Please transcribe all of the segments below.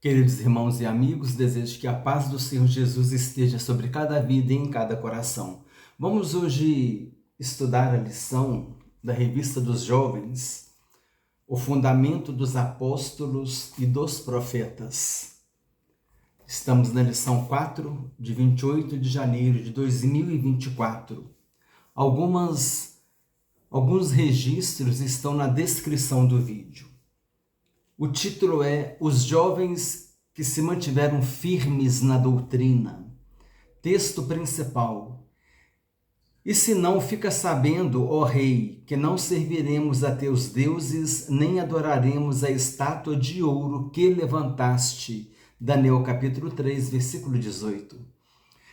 Queridos irmãos e amigos, desejo que a paz do Senhor Jesus esteja sobre cada vida e em cada coração. Vamos hoje estudar a lição da Revista dos Jovens, o fundamento dos apóstolos e dos profetas. Estamos na lição 4, de 28 de janeiro de 2024. Alguns registros estão na descrição do vídeo. O título é Os Jovens que se mantiveram firmes na doutrina. Texto principal. E se não, fica sabendo, ó rei, que não serviremos a teus deuses, nem adoraremos a estátua de ouro que levantaste. Daniel capítulo 3, versículo 18.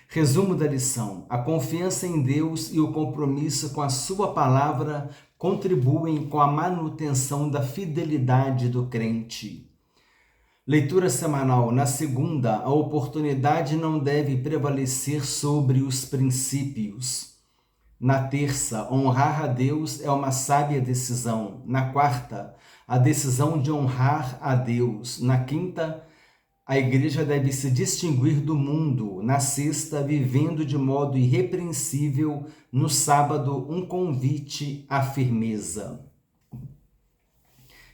Resumo da lição. A confiança em Deus e o compromisso com a sua palavra contribuem com a manutenção da fidelidade do crente. Leitura semanal. Na segunda, a oportunidade não deve prevalecer sobre os princípios. Na terça, honrar a Deus é uma sábia decisão. Na quarta, a decisão de honrar a Deus. Na quinta, a igreja deve se distinguir do mundo. Na sexta, vivendo de modo irrepreensível. No sábado, um convite à firmeza.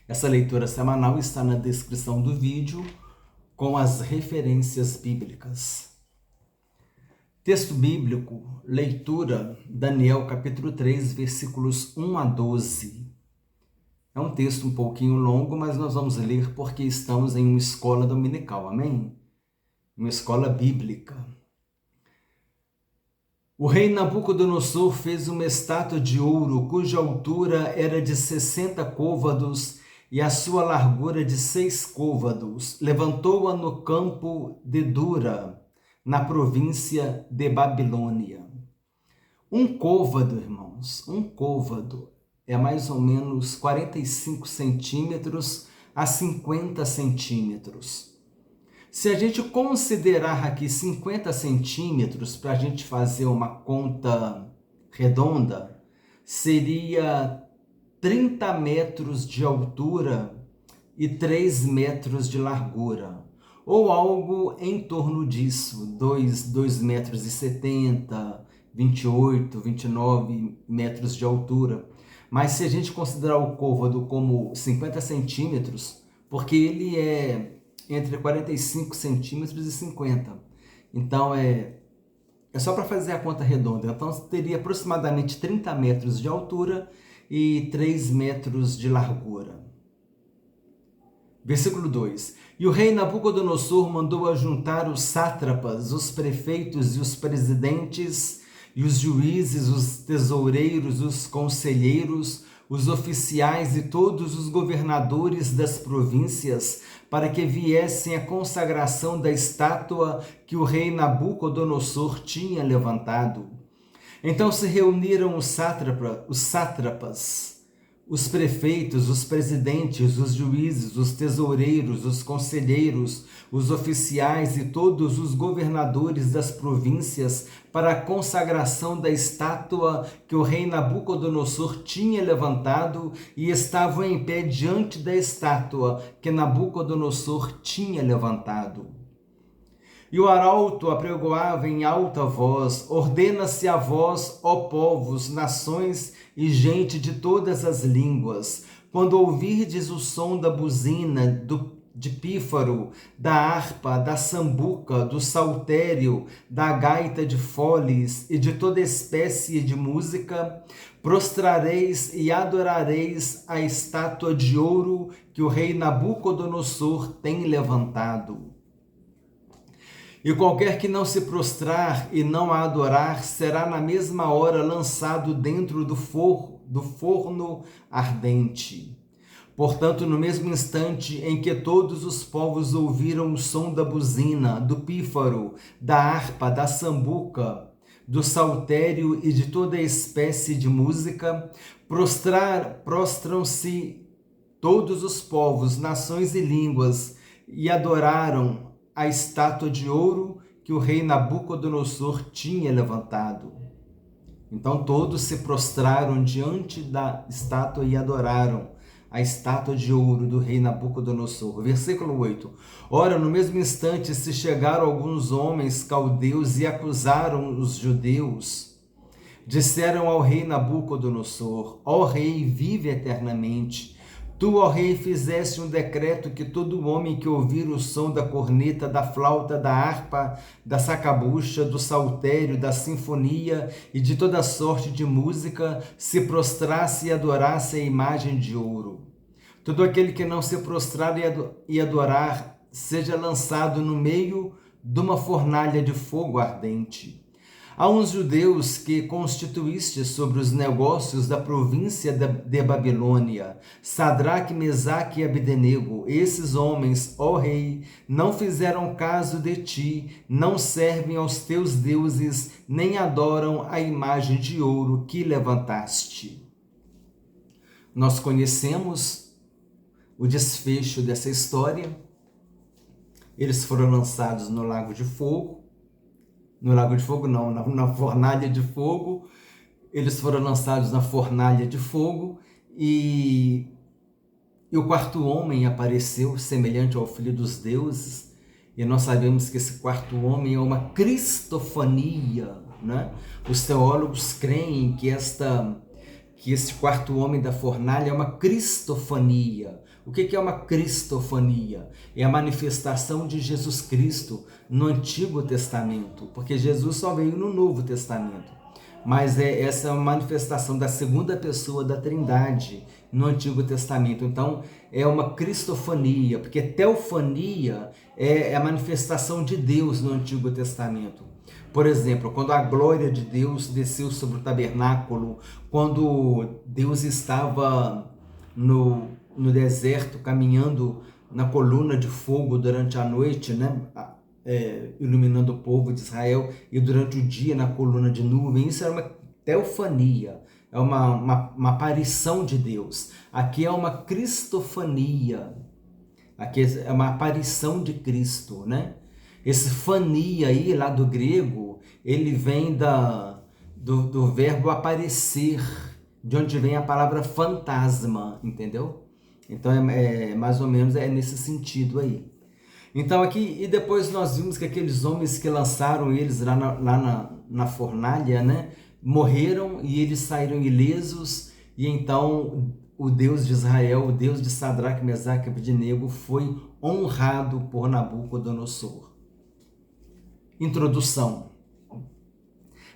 Essa leitura semanal está na descrição do vídeo com as referências bíblicas. Texto bíblico, leitura, Daniel capítulo 3, versículos 1 a 12. É um texto um pouquinho longo, mas nós vamos ler porque estamos em uma escola dominical, amém? Uma escola bíblica. O rei Nabucodonosor fez uma estátua de ouro, cuja altura era de 60 côvados e a sua largura de 6 côvados. Levantou-a no campo de Dura, na província de Babilônia. Um côvado, irmãos, um côvado é mais ou menos 45 centímetros a 50 centímetros. Se a gente considerar aqui 50 centímetros, para a gente fazer uma conta redonda, seria 30 metros de altura e 3 metros de largura, ou algo em torno disso, 2 metros e 70, 28, 29 metros de altura. Mas se a gente considerar o côvado como 50 centímetros, porque ele é entre 45 centímetros e 50. Então, é só para fazer a conta redonda. Então, teria aproximadamente 30 metros de altura e 3 metros de largura. Versículo 2. E o rei Nabucodonosor mandou ajuntar os sátrapas, os prefeitos e os presidentes, e os juízes, os tesoureiros, os conselheiros, os oficiais e todos os governadores das províncias, para que viessem à consagração da estátua que o rei Nabucodonosor tinha levantado. Então se reuniram os sátrapas, os prefeitos, os presidentes, os juízes, os tesoureiros, os conselheiros, os oficiais e todos os governadores das províncias para a consagração da estátua que o rei Nabucodonosor tinha levantado e estavam em pé diante da estátua que Nabucodonosor tinha levantado. E o arauto apregoava em alta voz: ordena-se a vós, ó povos, nações e gente de todas as línguas, quando ouvirdes o som da buzina, de pífaro, da harpa, da sambuca, do saltério, da gaita de foles e de toda espécie de música, prostrareis e adorareis a estátua de ouro que o rei Nabucodonosor tem levantado. E qualquer que não se prostrar e não a adorar, será na mesma hora lançado dentro do forno ardente. Portanto, no mesmo instante em que todos os povos ouviram o som da buzina, do pífaro, da harpa, da sambuca, do saltério e de toda espécie de música, prostram-se todos os povos, nações e línguas, e adoraram a estátua de ouro que o rei Nabucodonosor tinha levantado. Então todos se prostraram diante da estátua e adoraram a estátua de ouro do rei Nabucodonosor. Versículo 8. Ora, no mesmo instante se chegaram alguns homens caldeus e acusaram os judeus. Disseram ao rei Nabucodonosor: ó rei, vive eternamente. Tu, ó rei, fizeste um decreto que todo homem que ouvir o som da corneta, da flauta, da harpa, da sacabucha, do saltério, da sinfonia e de toda sorte de música se prostrasse e adorasse a imagem de ouro. Todo aquele que não se prostrar e adorar seja lançado no meio de uma fornalha de fogo ardente. Há uns judeus que constituíste sobre os negócios da província de Babilônia, Sadraque, Mesaque e Abdenego. Esses homens, ó rei, não fizeram caso de ti, não servem aos teus deuses, nem adoram a imagem de ouro que levantaste. Nós conhecemos o desfecho dessa história. Eles foram lançados no lago de fogo. No lago de fogo não, na fornalha de fogo. Eles foram lançados na fornalha de fogo e o quarto homem apareceu semelhante ao Filho dos Deuses. E nós sabemos que esse quarto homem é uma cristofania, né? Os teólogos creem que esse quarto homem da fornalha é uma cristofania. O que é uma cristofania? É a manifestação de Jesus Cristo no Antigo Testamento, porque Jesus só veio no Novo Testamento. Mas essa é uma manifestação da segunda pessoa da Trindade no Antigo Testamento. Então, é uma cristofania, porque teofania é a manifestação de Deus no Antigo Testamento. Por exemplo, quando a glória de Deus desceu sobre o tabernáculo, quando Deus estava no deserto, caminhando na coluna de fogo durante a noite, né? Iluminando o povo de Israel, e durante o dia na coluna de nuvem. Isso era uma teofania, é uma aparição de Deus. Aqui é uma cristofania, aqui é uma aparição de Cristo, né? Esse fania aí, lá do grego, ele vem do verbo aparecer, de onde vem a palavra fantasma, entendeu? Então, mais ou menos nesse sentido aí. Então, aqui, e depois nós vimos que aqueles homens que lançaram eles lá na fornalha, né, morreram e eles saíram ilesos, e então o Deus de Israel, o Deus de Sadraque, Mesaque e Abdenego, foi honrado por Nabucodonosor. Introdução.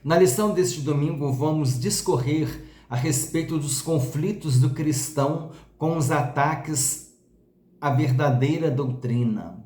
Na lição deste domingo, vamos discorrer a respeito dos conflitos do cristão com os ataques à verdadeira doutrina.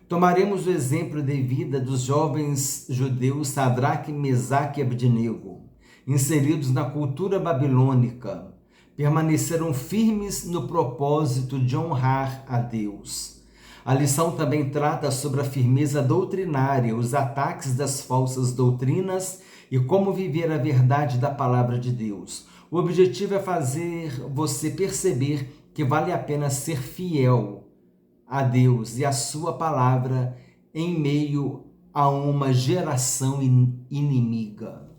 Tomaremos o exemplo de vida dos jovens judeus Sadraque, Mesaque e Abdenego, inseridos na cultura babilônica, permaneceram firmes no propósito de honrar a Deus. A lição também trata sobre a firmeza doutrinária, os ataques das falsas doutrinas e como viver a verdade da palavra de Deus. O objetivo é fazer você perceber que vale a pena ser fiel a Deus e a sua palavra em meio a uma geração inimiga.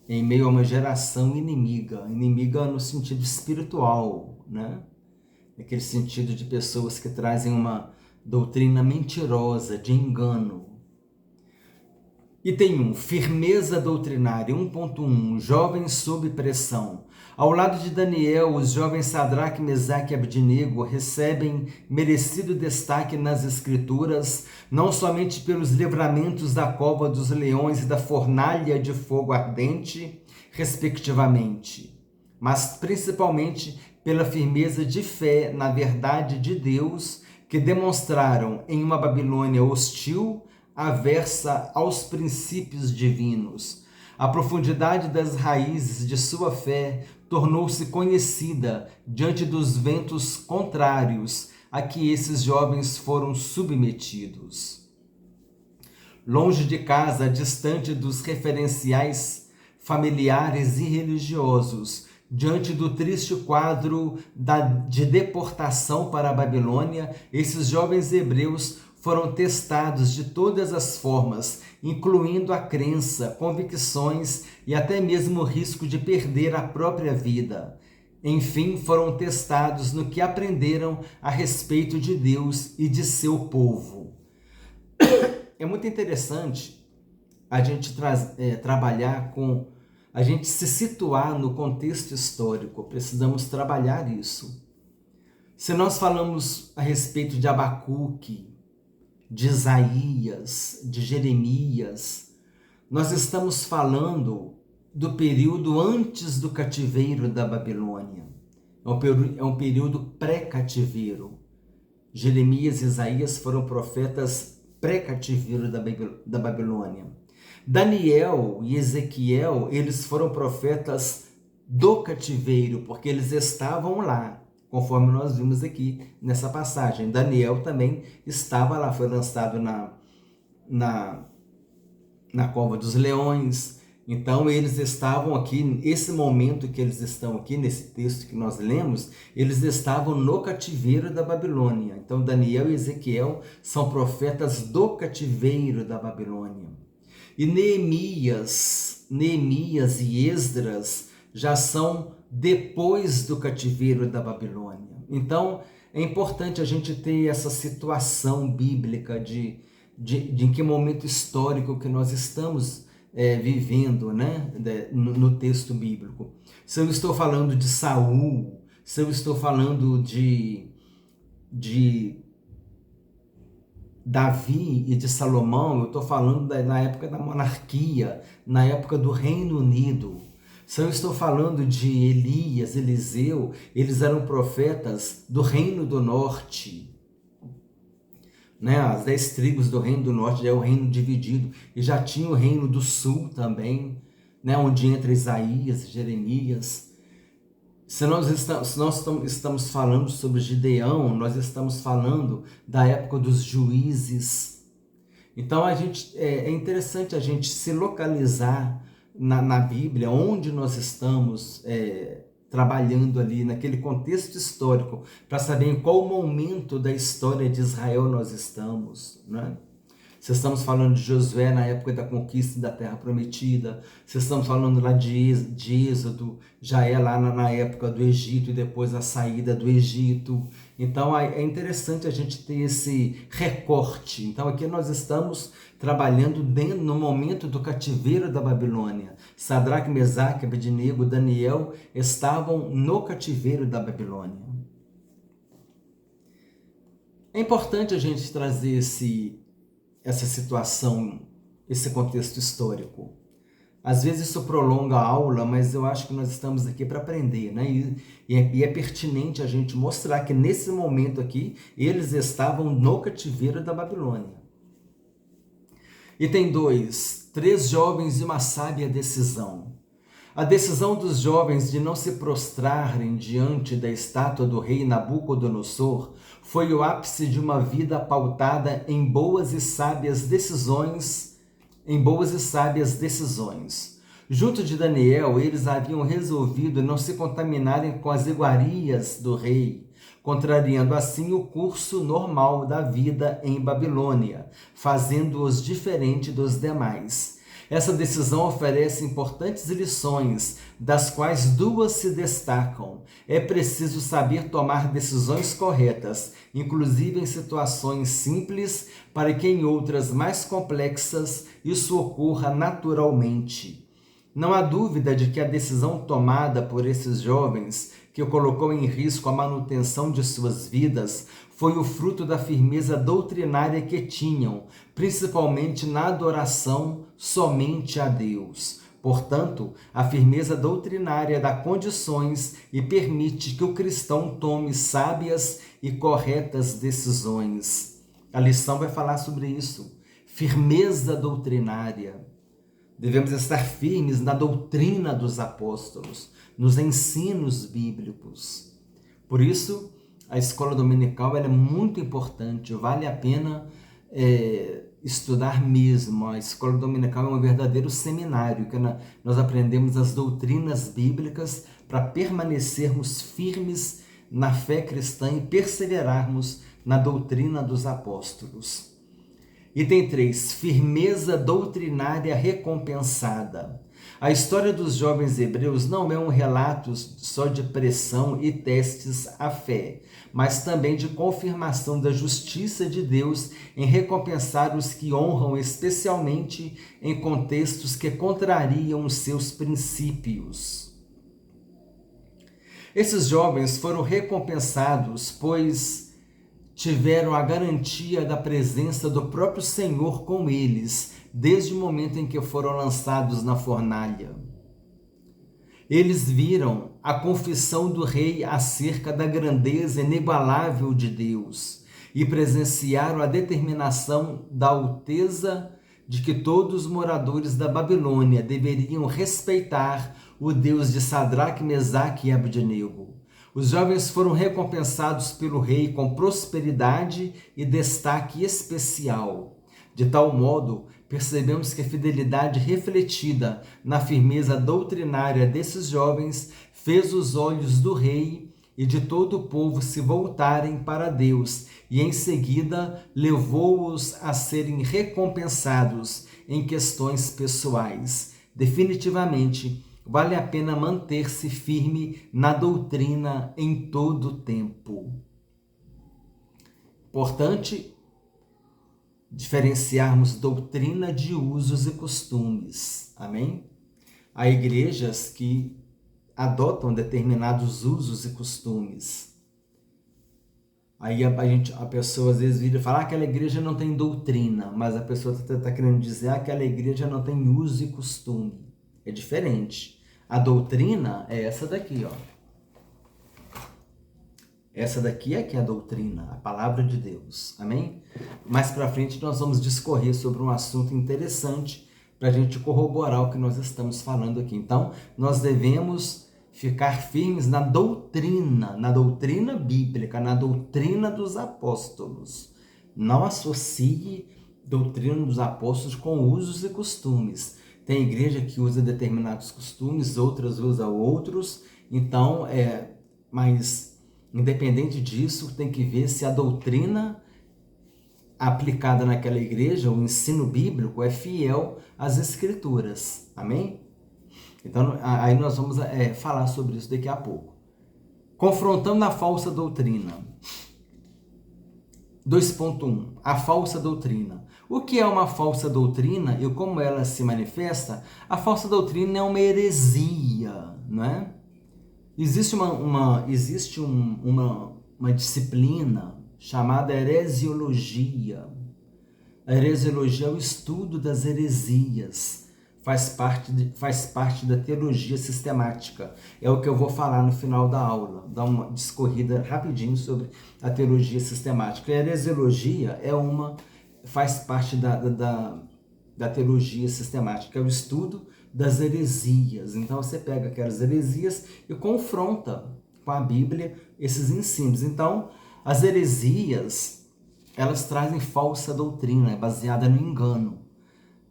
Em meio a uma geração inimiga no sentido espiritual, né? Naquele sentido de pessoas que trazem uma doutrina mentirosa, de engano. Item 1, firmeza doutrinária. 1.1, jovens sob pressão. Ao lado de Daniel, os jovens Sadraque, Mesaque e Abdenego recebem merecido destaque nas Escrituras, não somente pelos livramentos da cova dos leões e da fornalha de fogo ardente, respectivamente, mas principalmente pela firmeza de fé na verdade de Deus que demonstraram em uma Babilônia hostil, aversa aos princípios divinos. A profundidade das raízes de sua fé tornou-se conhecida diante dos ventos contrários a que esses jovens foram submetidos. Longe de casa, distante dos referenciais familiares e religiosos, diante do triste quadro de deportação para a Babilônia, esses jovens hebreus foram testados de todas as formas, incluindo a crença, convicções e até mesmo o risco de perder a própria vida. Enfim, foram testados no que aprenderam a respeito de Deus e de seu povo. É muito interessante a gente trabalhar com, a gente se situar no contexto histórico. Precisamos trabalhar isso. Se nós falamos a respeito de Abacuque, de Isaías, de Jeremias, nós estamos falando do período antes do cativeiro da Babilônia. É um período pré-cativeiro. Jeremias e Isaías foram profetas pré-cativeiro da Babilônia. Daniel e Ezequiel, eles foram profetas do cativeiro, porque eles estavam lá, conforme nós vimos aqui nessa passagem. Daniel também estava lá, foi lançado na cova dos leões. Então eles estavam aqui, esse momento que eles estão aqui, nesse texto que nós lemos, eles estavam no cativeiro da Babilônia. Então Daniel e Ezequiel são profetas do cativeiro da Babilônia. E Neemias e Esdras já são depois do cativeiro da Babilônia. Então é importante a gente ter essa situação bíblica de em que momento histórico que nós estamos vivendo, né, no texto bíblico. Se eu estou falando de Saul, se eu estou falando de Davi e de Salomão, eu estou falando na época da monarquia, na época do Reino Unido. Se eu estou falando de Elias, Eliseu, eles eram profetas do Reino do Norte. Né? As 10 tribos do Reino do Norte já é o reino dividido, e já tinha o Reino do Sul também, né? Onde entra Isaías, Jeremias. Se nós estamos falando sobre Gideão, nós estamos falando da época dos juízes. Então é interessante a gente se localizar na Bíblia, onde nós estamos trabalhando ali, naquele contexto histórico, para saber em qual momento da história de Israel nós estamos, né? Se estamos falando de Josué na época da conquista da Terra Prometida, se estamos falando lá de Êxodo, já é lá na época do Egito e depois a saída do Egito. Então é interessante a gente ter esse recorte. Então aqui nós estamos trabalhando no momento do cativeiro da Babilônia. Sadraque, Mesaque, Abednego, Daniel estavam no cativeiro da Babilônia. É importante a gente trazer essa situação, esse contexto histórico. Às vezes isso prolonga a aula, mas eu acho que nós estamos aqui para aprender, né? E é pertinente a gente mostrar que nesse momento aqui, eles estavam no cativeiro da Babilônia. Item 2, 3 jovens e uma sábia decisão. A decisão dos jovens de não se prostrarem diante da estátua do rei Nabucodonosor foi o ápice de uma vida pautada em boas e sábias decisões. Junto de Daniel, eles haviam resolvido não se contaminarem com as iguarias do rei, contrariando assim o curso normal da vida em Babilônia, fazendo-os diferente dos demais. Essa decisão oferece importantes lições, das quais 2 se destacam. É preciso saber tomar decisões corretas, inclusive em situações simples, para que em outras mais complexas isso ocorra naturalmente. Não há dúvida de que a decisão tomada por esses jovens, que colocou em risco a manutenção de suas vidas, foi o fruto da firmeza doutrinária que tinham, principalmente na adoração somente a Deus. Portanto, a firmeza doutrinária dá condições e permite que o cristão tome sábias e corretas decisões. A lição vai falar sobre isso. Firmeza doutrinária. Devemos estar firmes na doutrina dos apóstolos, nos ensinos bíblicos. Por isso, a escola dominical ela é muito importante, vale a pena estudar mesmo. A escola dominical é um verdadeiro seminário, que nós aprendemos as doutrinas bíblicas para permanecermos firmes na fé cristã e perseverarmos na doutrina dos apóstolos. Item 3, firmeza doutrinária recompensada. A história dos jovens hebreus não é um relato só de pressão e testes à fé, mas também de confirmação da justiça de Deus em recompensar os que honram, especialmente em contextos que contrariam os seus princípios. Esses jovens foram recompensados, pois tiveram a garantia da presença do próprio Senhor com eles, desde o momento em que foram lançados na fornalha. Eles viram a confissão do rei acerca da grandeza inigualável de Deus e presenciaram a determinação da alteza de que todos os moradores da Babilônia deveriam respeitar o Deus de Sadraque, Mesaque e Abdenego. Os jovens foram recompensados pelo rei com prosperidade e destaque especial. De tal modo, percebemos que a fidelidade refletida na firmeza doutrinária desses jovens fez os olhos do rei e de todo o povo se voltarem para Deus e em seguida levou-os a serem recompensados em questões pessoais. Definitivamente, vale a pena manter-se firme na doutrina em todo o tempo. Importante diferenciarmos doutrina de usos e costumes. Amém? Há igrejas que adotam determinados usos e costumes. Aí a pessoa às vezes vira e fala: aquela igreja não tem doutrina, mas a pessoa está querendo dizer: aquela igreja não tem uso e costume. É diferente. A doutrina é essa daqui, ó. Essa daqui é que é a doutrina, a palavra de Deus. Amém? Mais para frente nós vamos discorrer sobre um assunto interessante para a gente corroborar o que nós estamos falando aqui. Então, nós devemos ficar firmes na doutrina bíblica, na doutrina dos apóstolos. Não associe doutrina dos apóstolos com usos e costumes. Tem igreja que usa determinados costumes, outras usam outros. Então, mas independente disso, tem que ver se a doutrina aplicada naquela igreja, o ensino bíblico, é fiel às Escrituras. Amém? Então, aí nós vamos falar sobre isso daqui a pouco. Confrontando a falsa doutrina. 2.1. A falsa doutrina. O que é uma falsa doutrina e como ela se manifesta? A falsa doutrina é uma heresia, não é? Existe uma disciplina chamada heresiologia. A heresiologia é o estudo das heresias. Faz parte da teologia sistemática. É o que eu vou falar no final da aula. Dar uma discorrida rapidinho sobre a teologia sistemática. A heresiologia faz parte da teologia sistemática. É o estudo das heresias. Então você pega aquelas heresias e confronta com a Bíblia esses ensinos. Então, as heresias, elas trazem falsa doutrina, baseada no engano.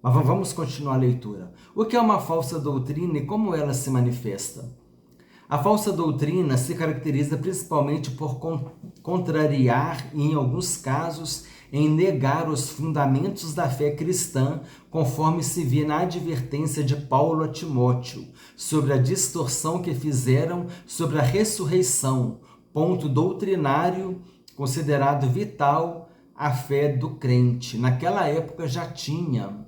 Mas vamos continuar a leitura. O que é uma falsa doutrina e como ela se manifesta? A falsa doutrina se caracteriza principalmente por contrariar e, em alguns casos, em negar os fundamentos da fé cristã, conforme se vê na advertência de Paulo a Timóteo, sobre a distorção que fizeram sobre a ressurreição, ponto doutrinário considerado vital à fé do crente. Naquela época já tinha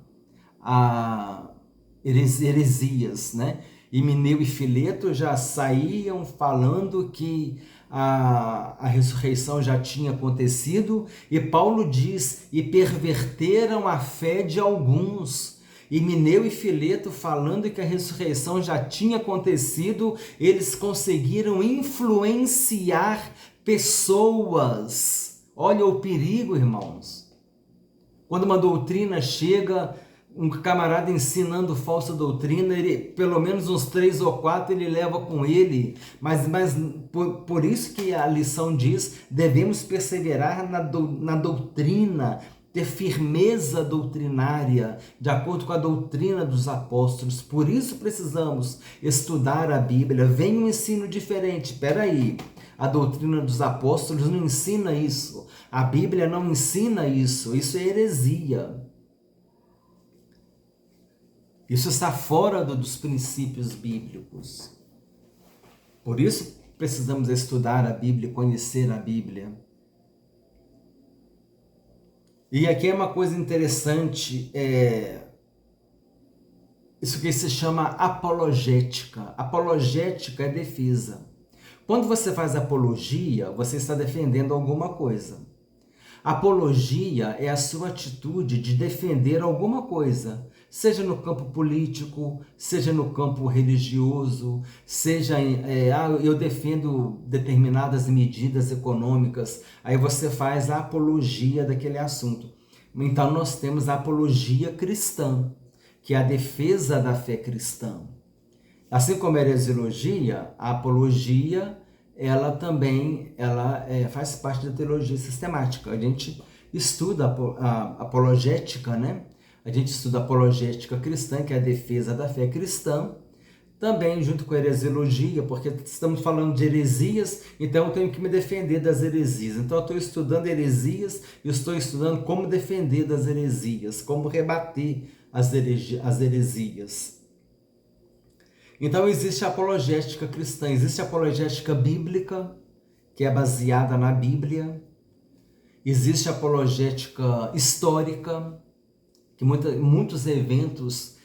heresias, né? Himeneu e Fileto já saíam falando que a ressurreição já tinha acontecido, e Paulo diz: e perverteram a fé de alguns. Himeneu e Fileto falando que a ressurreição já tinha acontecido, eles conseguiram influenciar pessoas. Olha o perigo, irmãos. Quando uma doutrina chega, um camarada ensinando falsa doutrina, ele, pelo menos uns 3 ou 4 ele leva com ele, mas por isso que a lição diz: devemos perseverar na doutrina, ter firmeza doutrinária, de acordo com a doutrina dos apóstolos. Por isso precisamos estudar a Bíblia. Vem um ensino diferente, espera aí, a doutrina dos apóstolos não ensina isso, a Bíblia não ensina isso, isso é heresia. Isso está fora dos princípios bíblicos. Por isso, precisamos estudar a Bíblia, conhecer a Bíblia. E aqui é uma coisa interessante, isso que se chama apologética. Apologética é defesa. Quando você faz apologia, você está defendendo alguma coisa. Apologia é a sua atitude de defender alguma coisa, seja no campo político, seja no campo religioso, seja eu defendo determinadas medidas econômicas, aí você faz a apologia daquele assunto. Então nós temos a apologia cristã, que é a defesa da fé cristã. Assim como a heresiologia, a apologia ela também faz parte da teologia sistemática. A gente estuda a apologética, né? A gente estuda a apologética cristã, que é a defesa da fé cristã, também junto com a heresiologia, porque estamos falando de heresias, então eu tenho que me defender das heresias. Então eu estou estudando heresias e estou estudando como defender das heresias, como rebater as heresias. Então existe a apologética cristã, existe a apologética bíblica, que é baseada na Bíblia. Existe a apologética histórica, que muitos eventos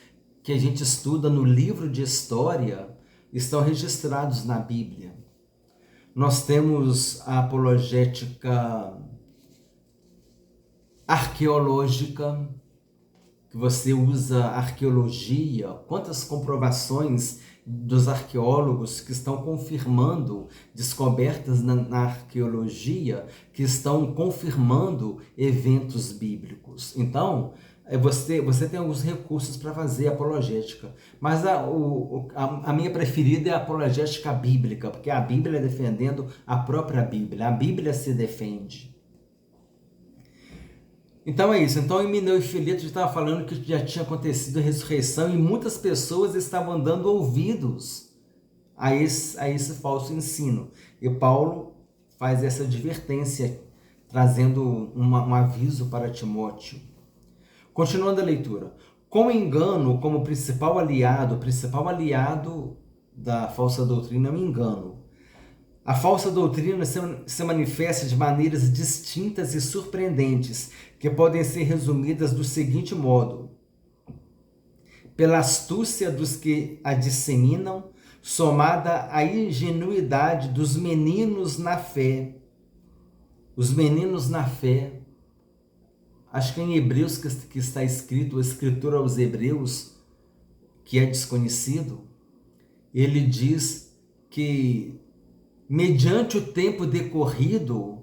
que a gente estuda no livro de história estão registrados na Bíblia. Nós temos a apologética arqueológica, que você usa arqueologia, quantas comprovações dos arqueólogos que estão confirmando descobertas na arqueologia, que estão confirmando eventos bíblicos. Então, você tem alguns recursos para fazer apologética, mas a minha preferida é a apologética bíblica, porque a Bíblia é defendendo a própria Bíblia, a Bíblia se defende. Então é isso. Então Emineu e Fileto estavam falando que já tinha acontecido a ressurreição e muitas pessoas estavam dando ouvidos a esse falso ensino. E Paulo faz essa advertência, trazendo um aviso para Timóteo. Continuando a leitura. Com engano como principal aliado da falsa doutrina é o engano. A falsa doutrina se manifesta de maneiras distintas e surpreendentes, que podem ser resumidas do seguinte modo: pela astúcia dos que a disseminam, somada à ingenuidade dos meninos na fé. Os meninos na fé, acho que em Hebreus que está escrito, a escritura aos Hebreus, que é desconhecido, ele diz que mediante o tempo decorrido,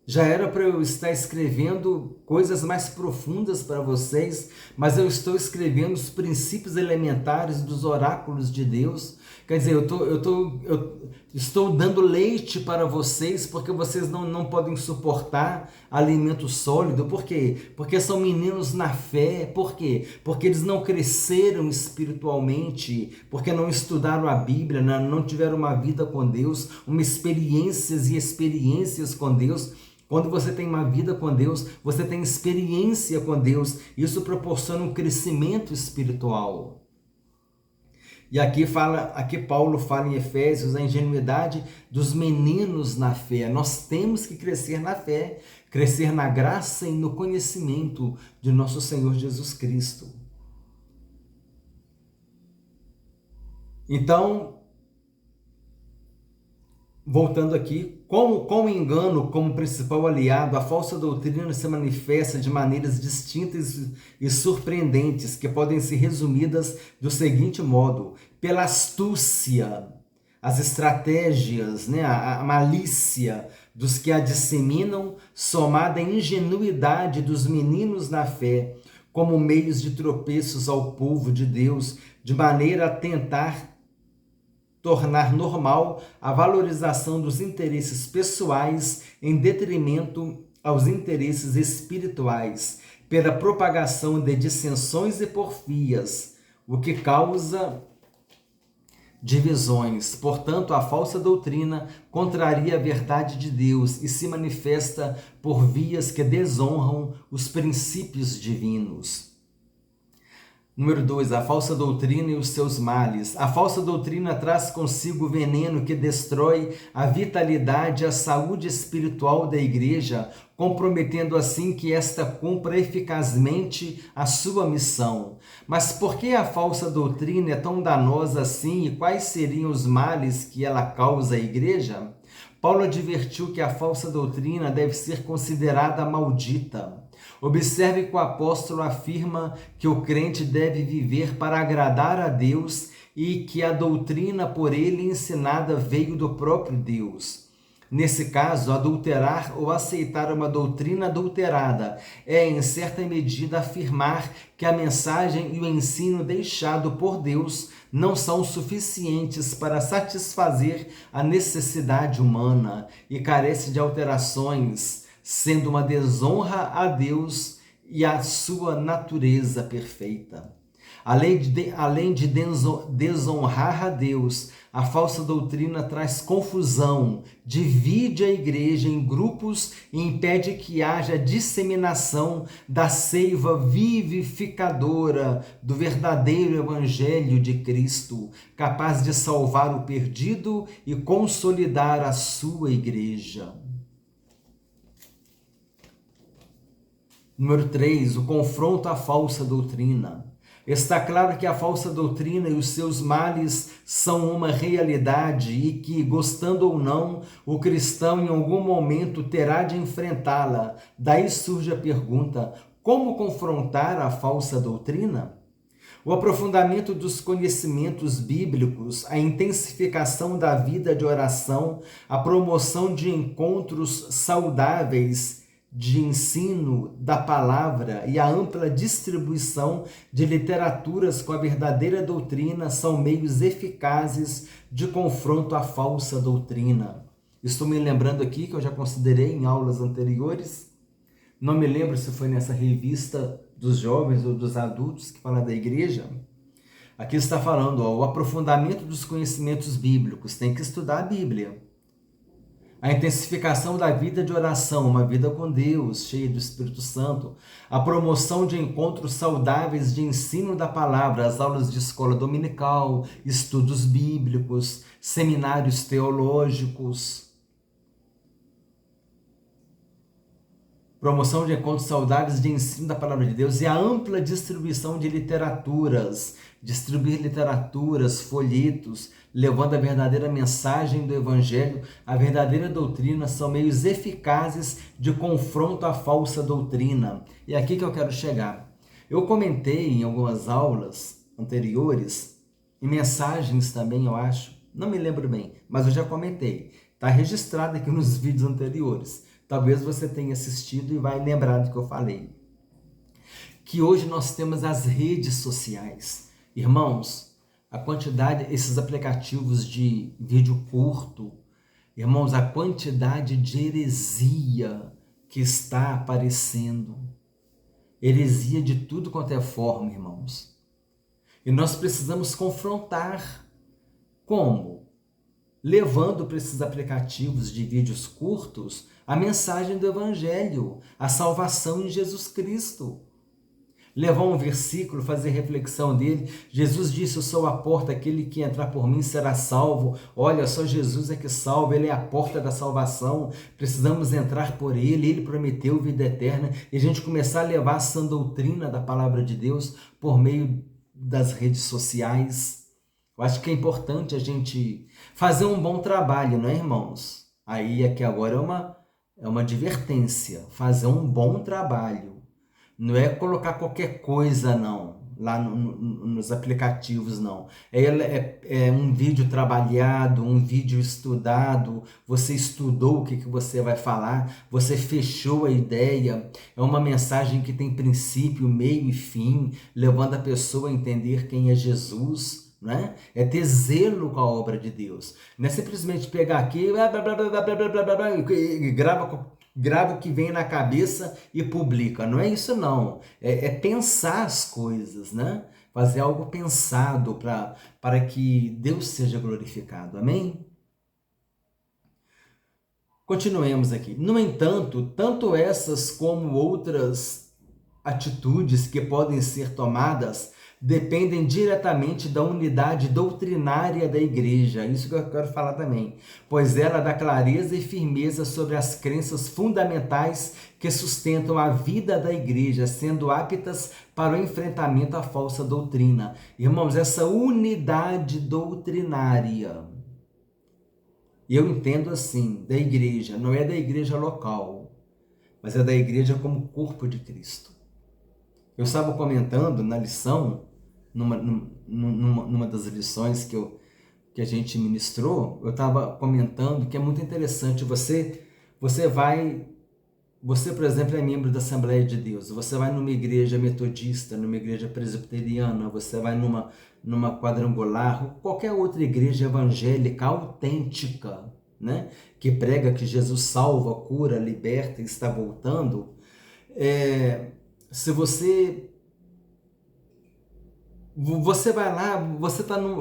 já era para eu estar escrevendo coisas mais profundas para vocês, mas eu estou escrevendo os princípios elementares dos oráculos de Deus. Quer dizer, eu estou dando leite para vocês, porque vocês não podem suportar alimento sólido. Por quê? Porque são meninos na fé. Por quê? Porque eles não cresceram espiritualmente, porque não estudaram a Bíblia, não tiveram uma vida com Deus, experiências com Deus. Quando você tem uma vida com Deus, você tem experiência com Deus. Isso proporciona um crescimento espiritual. E aqui Paulo fala em Efésios a ingenuidade dos meninos na fé. Nós temos que crescer na fé, crescer na graça e no conhecimento de nosso Senhor Jesus Cristo. Então, voltando aqui, com o engano como principal aliado, a falsa doutrina se manifesta de maneiras distintas e surpreendentes, que podem ser resumidas do seguinte modo: pela astúcia, as estratégias, a malícia dos que a disseminam, somada à ingenuidade dos meninos na fé, como meios de tropeços ao povo de Deus, de maneira a tentar tornar normal a valorização dos interesses pessoais em detrimento aos interesses espirituais, pela propagação de dissensões e porfias, o que causa divisões. Portanto, a falsa doutrina contraria a verdade de Deus e se manifesta por vias que desonram os princípios divinos. Número 2, a falsa doutrina e os seus males. A falsa doutrina traz consigo o veneno que destrói a vitalidade e a saúde espiritual da igreja, comprometendo assim que esta cumpra eficazmente a sua missão. Mas por que a falsa doutrina é tão danosa assim e quais seriam os males que ela causa à igreja? Paulo advertiu que a falsa doutrina deve ser considerada maldita. Observe que o apóstolo afirma que o crente deve viver para agradar a Deus e que a doutrina por ele ensinada veio do próprio Deus. Nesse caso, adulterar ou aceitar uma doutrina adulterada é, em certa medida, afirmar que a mensagem e o ensino deixado por Deus não são suficientes para satisfazer a necessidade humana e carece de alterações, sendo uma desonra a Deus e à sua natureza perfeita. Além de desonrar a Deus, a falsa doutrina traz confusão, divide a igreja em grupos e impede que haja disseminação da seiva vivificadora do verdadeiro Evangelho de Cristo, capaz de salvar o perdido e consolidar a sua igreja. Número 3, o confronto à falsa doutrina. Está claro que a falsa doutrina e os seus males são uma realidade e que, gostando ou não, o cristão em algum momento terá de enfrentá-la. Daí surge a pergunta: como confrontar a falsa doutrina? O aprofundamento dos conhecimentos bíblicos, a intensificação da vida de oração, a promoção de encontros saudáveis de ensino da palavra e a ampla distribuição de literaturas com a verdadeira doutrina são meios eficazes de confronto à falsa doutrina. Estou me lembrando aqui que eu já considerei em aulas anteriores, não me lembro se foi nessa revista dos jovens ou dos adultos que fala da igreja. Aqui está falando, o aprofundamento dos conhecimentos bíblicos, tem que estudar a Bíblia. A intensificação da vida de oração, uma vida com Deus, cheia do Espírito Santo. A promoção de encontros saudáveis de ensino da palavra, as aulas de escola dominical, estudos bíblicos, seminários teológicos. Promoção de encontros saudáveis de ensino da palavra de Deus e a ampla distribuição de literaturas, distribuir literaturas, folhetos, levando a verdadeira mensagem do Evangelho, a verdadeira doutrina, são meios eficazes de confronto à falsa doutrina. E é aqui que eu quero chegar. Eu comentei em algumas aulas anteriores, em mensagens também, eu acho, não me lembro bem, mas eu já comentei. Está registrado aqui nos vídeos anteriores. Talvez você tenha assistido e vai lembrar do que eu falei. Que hoje nós temos as redes sociais. Irmãos, a quantidade, esses aplicativos de vídeo curto, irmãos, a quantidade de heresia que está aparecendo. Heresia de tudo quanto é forma, irmãos. E nós precisamos confrontar. Como? Levando para esses aplicativos de vídeos curtos a mensagem do Evangelho, a salvação em Jesus Cristo. Levar um versículo, fazer reflexão dele. Jesus disse: eu sou a porta, aquele que entrar por mim será salvo. Olha, só Jesus é que salva, ele é a porta da salvação. Precisamos entrar por ele, ele prometeu vida eterna. E a gente começar a levar essa doutrina da palavra de Deus por meio das redes sociais. Eu acho que é importante a gente fazer um bom trabalho, não é, irmãos? Aí aqui agora é uma advertência, fazer um bom trabalho. Não é colocar qualquer coisa, não, lá nos aplicativos, não. É um vídeo trabalhado, um vídeo estudado, você estudou o que você vai falar, você fechou a ideia, é uma mensagem que tem princípio, meio e fim, levando a pessoa a entender quem é Jesus. Né? É ter zelo com a obra de Deus. Não é simplesmente pegar aqui e grava o que vem na cabeça e publica. Não é isso, não. É pensar as coisas, né? Fazer algo pensado para que Deus seja glorificado. Amém? Continuemos aqui. No entanto, tanto essas como outras atitudes que podem ser tomadas dependem diretamente da unidade doutrinária da igreja. Isso que eu quero falar também. Pois ela dá clareza e firmeza sobre as crenças fundamentais que sustentam a vida da igreja, sendo aptas para o enfrentamento à falsa doutrina. Irmãos, essa unidade doutrinária, eu entendo assim, da igreja, não é da igreja local, mas é da igreja como corpo de Cristo. Eu estava comentando na lição, numa das lições que a gente ministrou, eu estava comentando que é muito interessante, você, por exemplo, é membro da Assembleia de Deus, você vai numa igreja metodista, numa igreja presbiteriana, você vai numa quadrangular, qualquer outra igreja evangélica autêntica, né, que prega que Jesus salva, cura, liberta e está voltando, se você vai lá,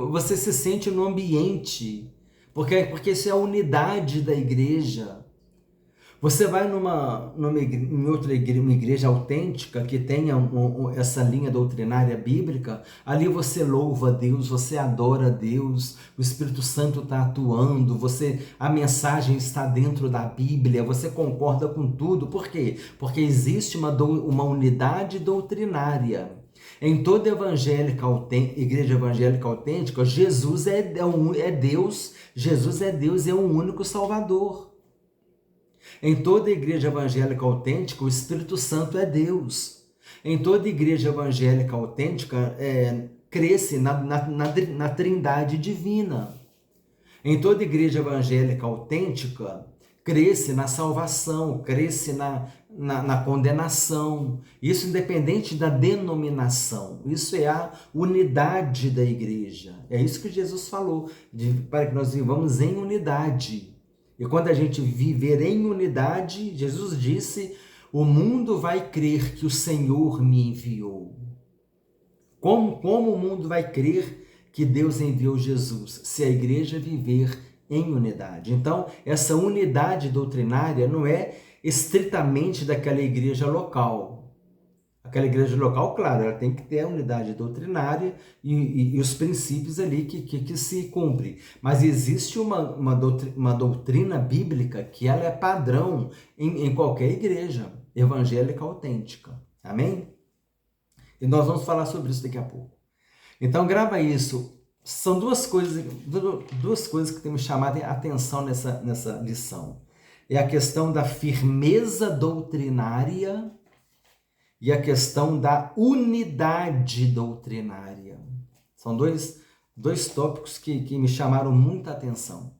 você se sente no ambiente, porque isso é a unidade da igreja. Você vai uma igreja autêntica que tenha essa linha doutrinária bíblica, ali você louva a Deus, você adora a Deus, o Espírito Santo está atuando, a mensagem está dentro da Bíblia, você concorda com tudo. Por quê? Porque existe uma unidade doutrinária. Em toda igreja evangélica autêntica, Jesus é Deus, Jesus é Deus, é o único Salvador. Em toda igreja evangélica autêntica, o Espírito Santo é Deus. Em toda igreja evangélica autêntica, cresce na Trindade divina. Em toda igreja evangélica autêntica, cresce na salvação, cresce na condenação. Isso independente da denominação. Isso é a unidade da igreja. É isso que Jesus falou, para que nós vivamos em unidade. E quando a gente viver em unidade, Jesus disse, o mundo vai crer que o Senhor me enviou. Como o mundo vai crer que Deus enviou Jesus? Se a igreja viver em unidade. Então, essa unidade doutrinária não é estritamente daquela igreja local. Aquela igreja local, claro, ela tem que ter a unidade doutrinária e os princípios ali que se cumprem. Mas existe uma doutrina bíblica que ela é padrão em qualquer igreja evangélica autêntica. Amém? E nós vamos falar sobre isso daqui a pouco. Então, grava isso. São duas coisas que temos chamado a atenção nessa lição. É a questão da firmeza doutrinária e a questão da unidade doutrinária. São dois tópicos que me chamaram muita atenção.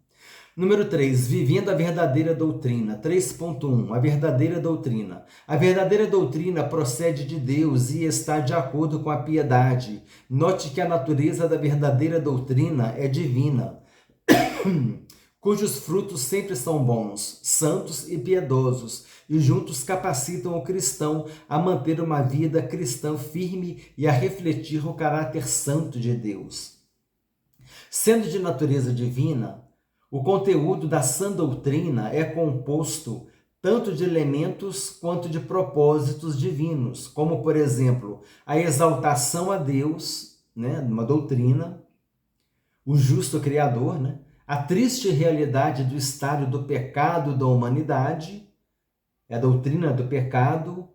Número 3, vivendo a verdadeira doutrina. 3.1, a verdadeira doutrina. A verdadeira doutrina procede de Deus e está de acordo com a piedade. Note que a natureza da verdadeira doutrina é divina, cujos frutos sempre são bons, santos e piedosos, e juntos capacitam o cristão a manter uma vida cristã firme e a refletir o caráter santo de Deus. Sendo de natureza divina, o conteúdo da sã doutrina é composto tanto de elementos quanto de propósitos divinos, como, por exemplo, a exaltação a Deus, né, uma doutrina, o justo Criador, né, a triste realidade do estado do pecado da humanidade, é a doutrina do pecado,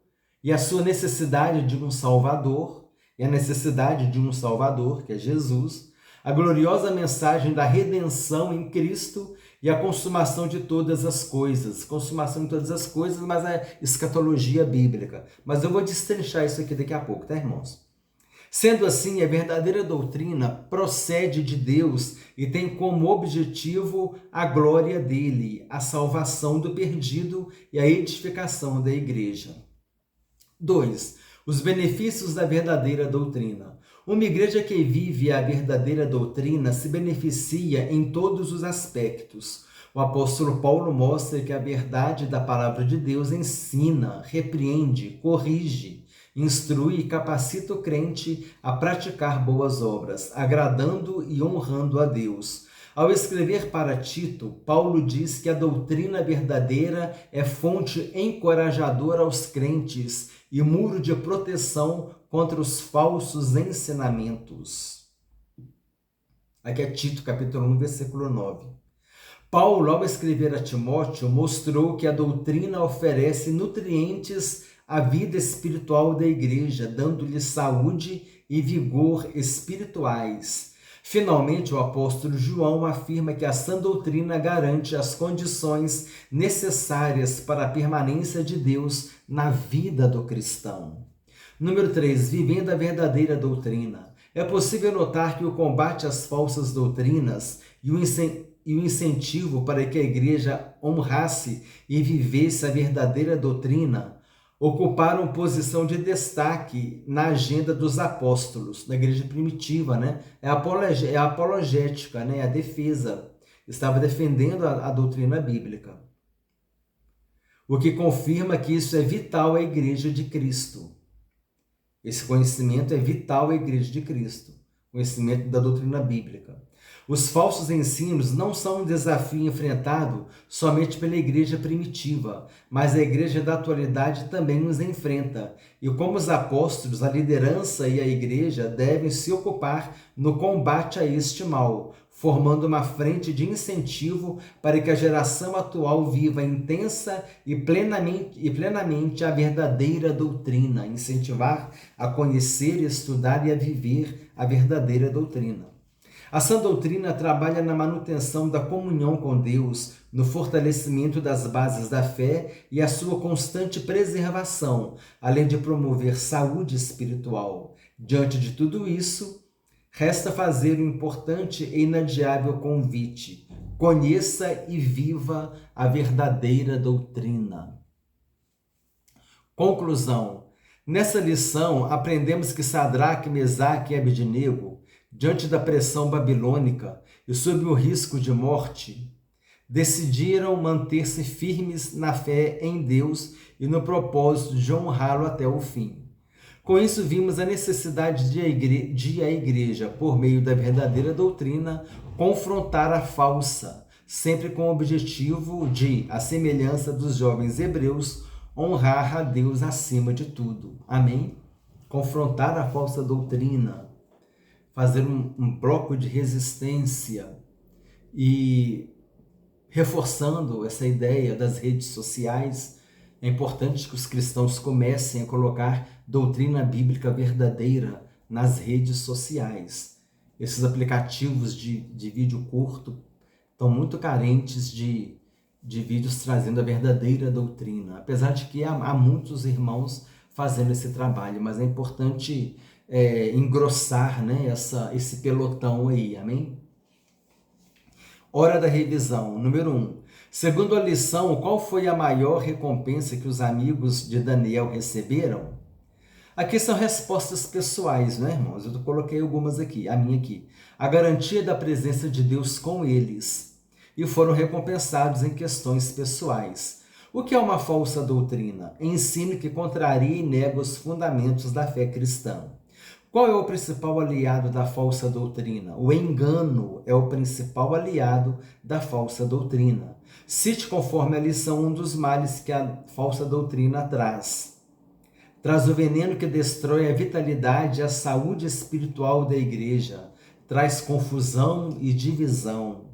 e a sua necessidade de um Salvador, e a necessidade de um Salvador, que é Jesus, a gloriosa mensagem da redenção em Cristo e a consumação de todas as coisas. Consumação de todas as coisas, mas é escatologia bíblica. Mas eu vou destrinchar isso aqui daqui a pouco, tá, irmãos? Sendo assim, a verdadeira doutrina procede de Deus e tem como objetivo a glória dele, a salvação do perdido e a edificação da igreja. 2. Os benefícios da verdadeira doutrina. Uma igreja que vive a verdadeira doutrina se beneficia em todos os aspectos. O apóstolo Paulo mostra que a verdade da palavra de Deus ensina, repreende, corrige, instrui e capacita o crente a praticar boas obras, agradando e honrando a Deus. Ao escrever para Tito, Paulo diz que a doutrina verdadeira é fonte encorajadora aos crentes e muro de proteção contra os falsos ensinamentos. Aqui é Tito, capítulo 1, versículo 9. Paulo, ao escrever a Timóteo, mostrou que a doutrina oferece nutrientes à vida espiritual da igreja, dando-lhe saúde e vigor espirituais. Finalmente, o apóstolo João afirma que a sã doutrina garante as condições necessárias para a permanência de Deus na vida do cristão. Número 3. Vivendo a verdadeira doutrina. É possível notar que o combate às falsas doutrinas e o incentivo para que a igreja honrasse e vivesse a verdadeira doutrina ocuparam posição de destaque na agenda dos apóstolos, da igreja primitiva, né? É a apologética, né? A defesa. Estava defendendo a doutrina bíblica. O que confirma que isso é vital à igreja de Cristo. Esse conhecimento é vital à igreja de Cristo. Conhecimento da doutrina bíblica. Os falsos ensinos não são um desafio enfrentado somente pela igreja primitiva, mas a igreja da atualidade também nos enfrenta. E como os apóstolos, a liderança e a igreja devem se ocupar no combate a este mal, formando uma frente de incentivo para que a geração atual viva intensa e plenamente a verdadeira doutrina, incentivar a conhecer, estudar e a viver a verdadeira doutrina. A sã doutrina trabalha na manutenção da comunhão com Deus, no fortalecimento das bases da fé e a sua constante preservação, além de promover saúde espiritual. Diante de tudo isso, resta fazer um importante e inadiável convite: conheça e viva a verdadeira doutrina. Conclusão. Nessa lição, aprendemos que Sadraque, Mesaque e Abednego, diante da pressão babilônica e sob o risco de morte, decidiram manter-se firmes na fé em Deus e no propósito de honrá-lo até o fim. Com isso, vimos a necessidade de a igreja, por meio da verdadeira doutrina, confrontar a falsa, sempre com o objetivo de, à semelhança dos jovens hebreus, honrar a Deus acima de tudo. Amém? Confrontar a falsa doutrina, fazer um bloco de resistência e reforçando essa ideia das redes sociais. É importante que os cristãos comecem a colocar doutrina bíblica verdadeira nas redes sociais. Esses aplicativos de vídeo curto estão muito carentes de vídeos trazendo a verdadeira doutrina, apesar de que há muitos irmãos fazendo esse trabalho, mas é importante engrossar, né, esse pelotão aí, amém? Hora da revisão, número 1. Segundo a lição, qual foi a maior recompensa que os amigos de Daniel receberam? Aqui são respostas pessoais, né, irmãos? Eu coloquei algumas aqui, a minha aqui. A garantia da presença de Deus com eles. E foram recompensados em questões pessoais. O que é uma falsa doutrina? Ensino que contraria e nega os fundamentos da fé cristã. Qual é o principal aliado da falsa doutrina? O engano é o principal aliado da falsa doutrina. Cite conforme a lição um dos males que a falsa doutrina traz. Traz o veneno que destrói a vitalidade e a saúde espiritual da igreja. Traz confusão e divisão.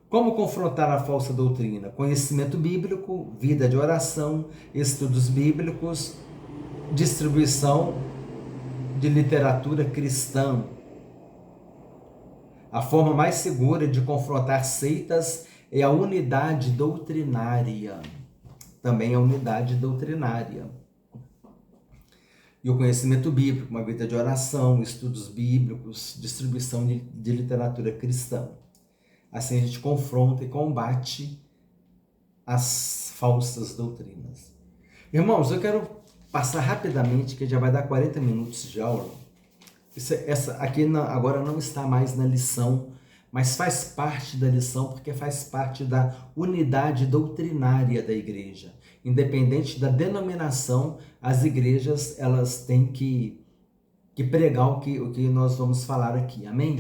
Como confrontar a falsa doutrina? Conhecimento bíblico, vida de oração, estudos bíblicos, distribuição de literatura cristã. A forma mais segura de confrontar seitas é a unidade doutrinária. Também a unidade doutrinária. E o conhecimento bíblico, uma vida de oração, estudos bíblicos, distribuição de literatura cristã. Assim a gente confronta e combate as falsas doutrinas. Irmãos, eu quero passar rapidamente, que já vai dar 40 minutos de aula. Essa aqui agora não está mais na lição, mas faz parte da lição, porque faz parte da unidade doutrinária da igreja. Independente da denominação, as igrejas elas têm que pregar o que nós vamos falar aqui. Amém?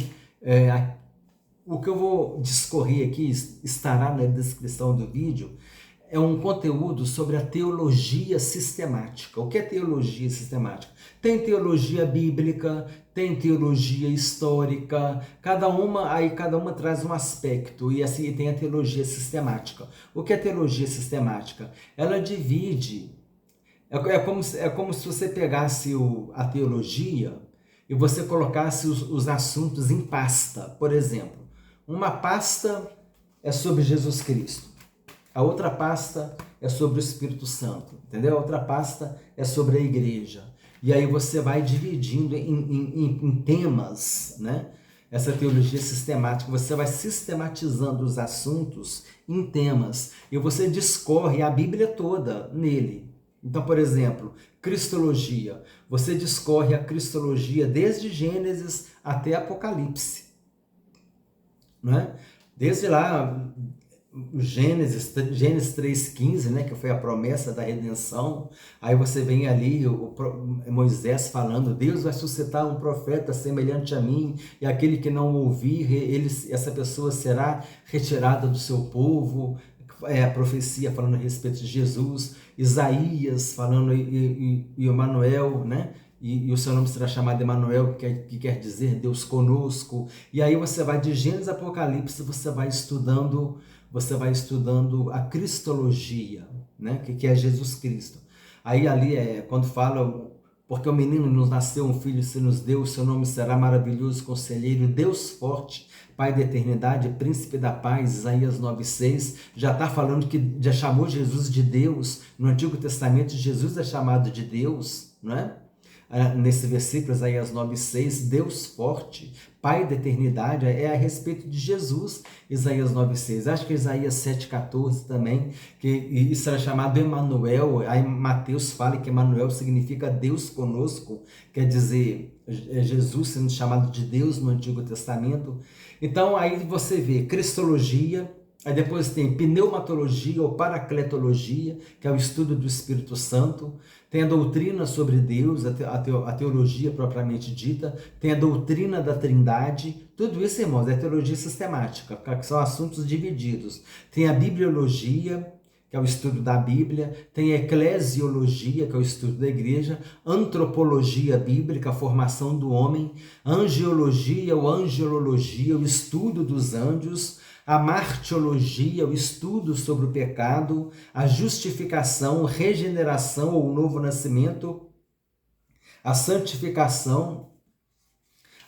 o que eu vou discorrer aqui estará na descrição do vídeo, é um conteúdo sobre a teologia sistemática. O que é teologia sistemática? Tem teologia bíblica, tem teologia histórica, cada uma traz um aspecto, e assim tem a teologia sistemática. O que é teologia sistemática? Ela divide, é como se você pegasse a teologia e você colocasse os assuntos em pasta. Por exemplo, uma pasta é sobre Jesus Cristo. A outra pasta é sobre o Espírito Santo, entendeu? A outra pasta é sobre a igreja. E aí você vai dividindo em temas, né? Essa teologia sistemática, você vai sistematizando os assuntos em temas e você discorre a Bíblia toda nele. Então, por exemplo, Cristologia. Você discorre a Cristologia desde Gênesis até Apocalipse, não é? Desde lá, Gênesis 3,15, né, que foi a promessa da redenção. Aí você vem ali, Moisés falando, Deus vai suscitar um profeta semelhante a mim, e aquele que não ouvir, essa pessoa será retirada do seu povo. A profecia falando a respeito de Jesus, Isaías falando, e Emanuel, né? E o seu nome será chamado Emanuel, que quer dizer Deus conosco. E aí você vai de Gênesis a Apocalipse, você vai estudando a cristologia, né? Que é Jesus Cristo. Aí ali quando fala, porque o menino nos nasceu, um filho se nos deu, o seu nome será maravilhoso, conselheiro, Deus forte, Pai da eternidade, príncipe da paz, Isaías 9,6, já está falando que já chamou Jesus de Deus. No Antigo Testamento, Jesus é chamado de Deus, não é? Nesse versículo, Isaías 9,6, Deus forte, Pai da eternidade, é a respeito de Jesus, Isaías 9,6. Acho que Isaías 7,14 também, que isso era chamado Emanuel. Aí Mateus fala que Emanuel significa Deus conosco, quer dizer, Jesus sendo chamado de Deus no Antigo Testamento. Então aí você vê cristologia, aí depois tem pneumatologia ou paracletologia, que é o estudo do Espírito Santo. Tem a doutrina sobre Deus, a teologia propriamente dita. Tem a doutrina da Trindade. Tudo isso, irmãos, é teologia sistemática, que são assuntos divididos. Tem a bibliologia, que é o estudo da Bíblia. Tem a eclesiologia, que é o estudo da igreja. Antropologia bíblica, a formação do homem. Angiologia ou angelologia, o estudo dos anjos. A martiologia, o estudo sobre o pecado, a justificação, regeneração ou novo nascimento, a santificação,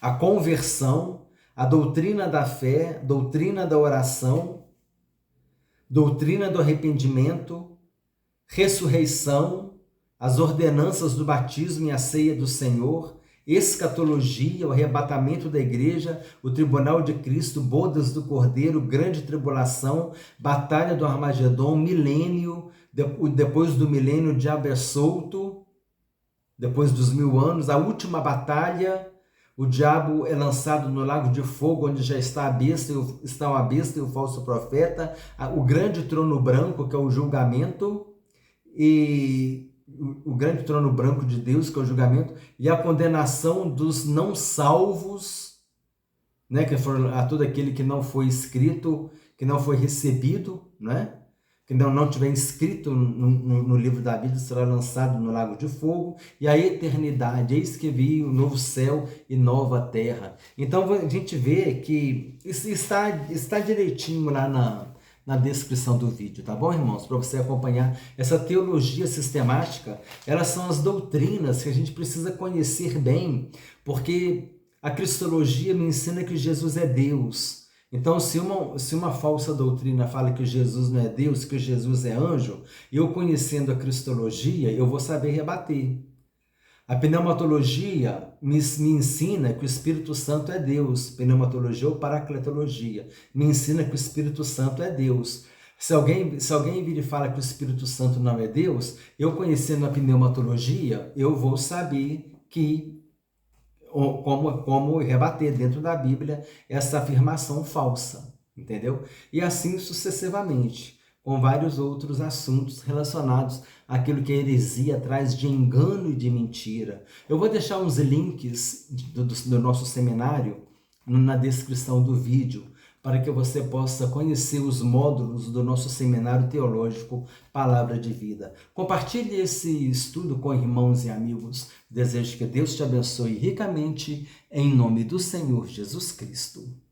a conversão, a doutrina da fé, doutrina da oração, doutrina do arrependimento, ressurreição, as ordenanças do batismo e a ceia do Senhor, escatologia, o arrebatamento da igreja, o tribunal de Cristo, bodas do Cordeiro, grande tribulação, batalha do Armagedon, milênio, depois do milênio o diabo é solto, depois dos 1000 anos, a última batalha, o diabo é lançado no lago de fogo, onde já está a besta e o falso profeta, o grande trono branco, que é o julgamento, e o grande trono branco de Deus, que é o julgamento, e a condenação dos não salvos, né, que foram a todo aquele que não foi escrito, que não foi recebido, né, que não tiver inscrito no livro da vida, será lançado no lago de fogo, e a eternidade, eis que vi o novo céu e nova terra. Então a gente vê que isso está direitinho lá na descrição do vídeo, tá bom, irmãos? Para você acompanhar essa teologia sistemática. Elas são as doutrinas que a gente precisa conhecer bem, porque a cristologia me ensina que Jesus é Deus. Então, se uma falsa doutrina fala que Jesus não é Deus, que Jesus é anjo, eu conhecendo a cristologia, eu vou saber rebater. A pneumatologia me ensina que o Espírito Santo é Deus. Pneumatologia ou paracletologia me ensina que o Espírito Santo é Deus. Se alguém vir e fala que o Espírito Santo não é Deus, eu conhecendo a pneumatologia, eu vou saber como rebater dentro da Bíblia essa afirmação falsa, entendeu? E assim sucessivamente, com vários outros assuntos relacionados àquilo que a heresia traz de engano e de mentira. Eu vou deixar uns links do nosso seminário na descrição do vídeo, para que você possa conhecer os módulos do nosso seminário teológico Palavra de Vida. Compartilhe esse estudo com irmãos e amigos. Desejo que Deus te abençoe ricamente, em nome do Senhor Jesus Cristo.